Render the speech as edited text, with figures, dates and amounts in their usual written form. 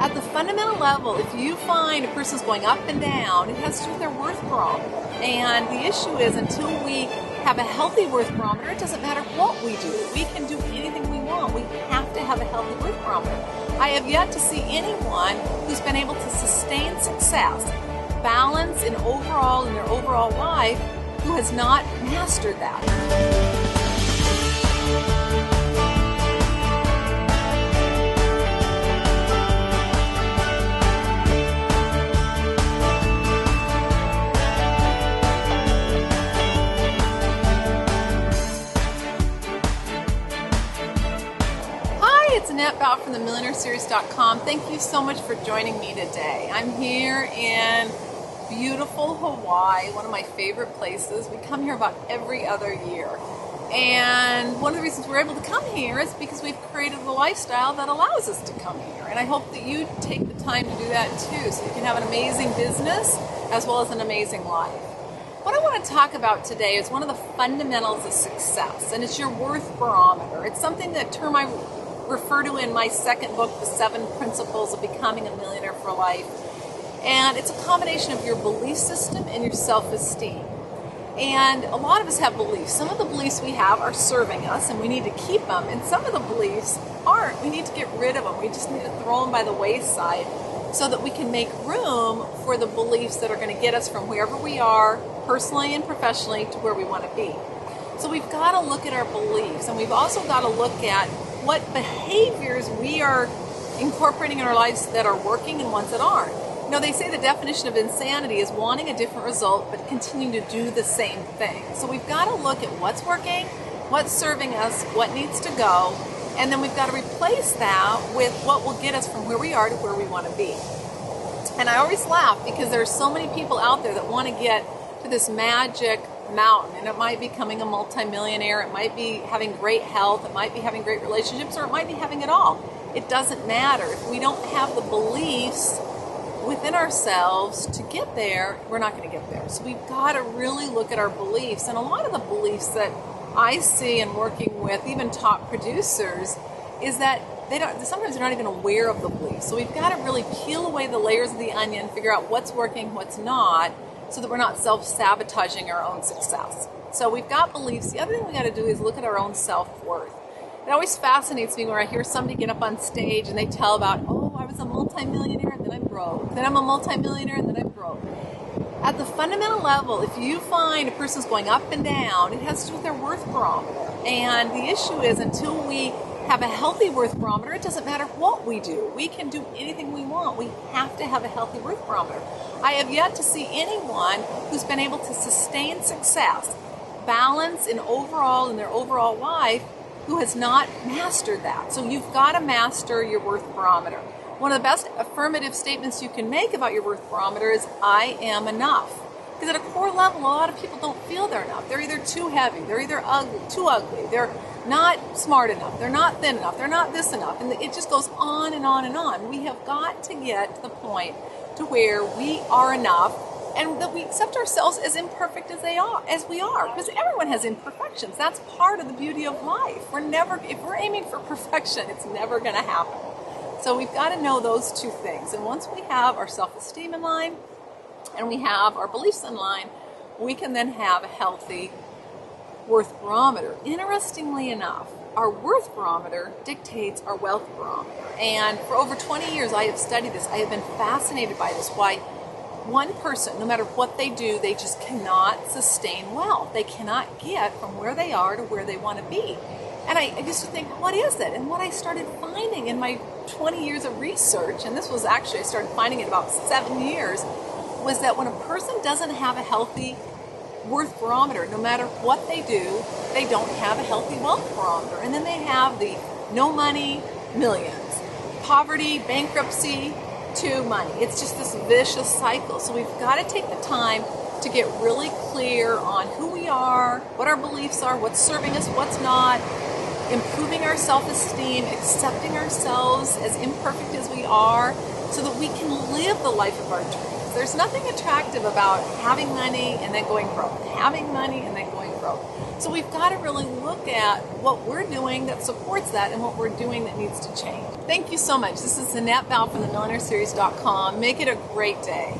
At the fundamental level, if you find a person's going up and down, it has to do with their worth barometer. And the issue is, until we have a healthy worth barometer, it doesn't matter what we do. We can do anything we want. We have to have a healthy worth barometer. I have yet to see anyone who's been able to sustain success, balance in their overall life, who has not mastered that. It's Annette Bau from the MillionaireSeries.com. Thank you so much for joining me today. I'm here in beautiful Hawaii, one of my favorite places. We come here about every other year. And one of the reasons we're able to come here is because we've created a lifestyle that allows us to come here. And I hope that you take the time to do that too, so you can have an amazing business as well as an amazing life. What I want to talk about today is one of the fundamentals of success, and it's your worth barometer. It's something term I refer to in my second book, The 7 Principles of Becoming a Millionaire for Life. And it's a combination of your belief system and your self-esteem. And a lot of us have beliefs. Some of the beliefs we have are serving us and we need to keep them. And some of the beliefs aren't. We need to get rid of them. We just need to throw them by the wayside so that we can make room for the beliefs that are going to get us from wherever we are, personally and professionally, to where we want to be. So we've got to look at our beliefs, and we've also got to look at what behaviors we are incorporating in our lives that are working and ones that aren't. You know, they say the definition of insanity is wanting a different result but continuing to do the same thing. So we've got to look at what's working, what's serving us, what needs to go, and then we've got to replace that with what will get us from where we are to where we want to be. And I always laugh because there are so many people out there that want to get to this magic mountain, and it might be becoming a multimillionaire, it might be having great health, it might be having great relationships, or it might be having it all. It doesn't matter. If we don't have the beliefs within ourselves to get there, we're not going to get there. So we've got to really look at our beliefs. And a lot of the beliefs that I see in working with even top producers is that sometimes they're not even aware of the beliefs. So we've got to really peel away the layers of the onion, figure out what's working, what's not, so that we're not self-sabotaging our own success. So we've got beliefs. The other thing we got to do is look at our own self-worth. It always fascinates me when I hear somebody get up on stage and they tell about, oh, I was a multimillionaire and then I'm broke. Then I'm a multimillionaire and then I'm broke. At the fundamental level, if you find a person's going up and down, it has to do with their worth barometer. And the issue is, until we have a healthy worth barometer, it doesn't matter what we do. We can do anything we want. We have to have a healthy worth barometer. I have yet to see anyone who's been able to sustain success, balance in their overall life, who has not mastered that. So you've got to master your worth barometer. One of the best affirmative statements you can make about your worth barometer is, I am enough. Because at a core level, a lot of people don't feel they're enough. They're either too heavy, they're either too ugly, they're not smart enough, they're not thin enough, they're not this enough, and it just goes on and on and on. We have got to get to the point to where we are enough, and that we accept ourselves as imperfect as we are, because everyone has imperfections. That's part of the beauty of life. If we're aiming for perfection, it's never going to happen. So we've got to know those two things. And once we have our self-esteem in line and we have our beliefs in line, we can then have a healthy worth barometer. Interestingly enough, our worth barometer dictates our wealth barometer. And for over 20 years, I have studied this. I have been fascinated by this. Why one person, no matter what they do, they just cannot sustain wealth. They cannot get from where they are to where they want to be. And I used to think, what is it? And what I started finding in my 20 years of research, and this was actually, I started finding it about 7 years, was that when a person doesn't have a healthy worth barometer, no matter what they do, they don't have a healthy wealth barometer. And then they have the no money, millions, poverty, bankruptcy, to money. It's just this vicious cycle. So we've got to take the time to get really clear on who we are, what our beliefs are, what's serving us, what's not, improving our self-esteem, accepting ourselves as imperfect as we are, so that we can live the life of our dreams. There's nothing attractive about having money and then going broke, having money and then going broke. So we've got to really look at what we're doing that supports that and what we're doing that needs to change. Thank you so much. This is Annette Bau from the millionaireseries.com. Make it a great day.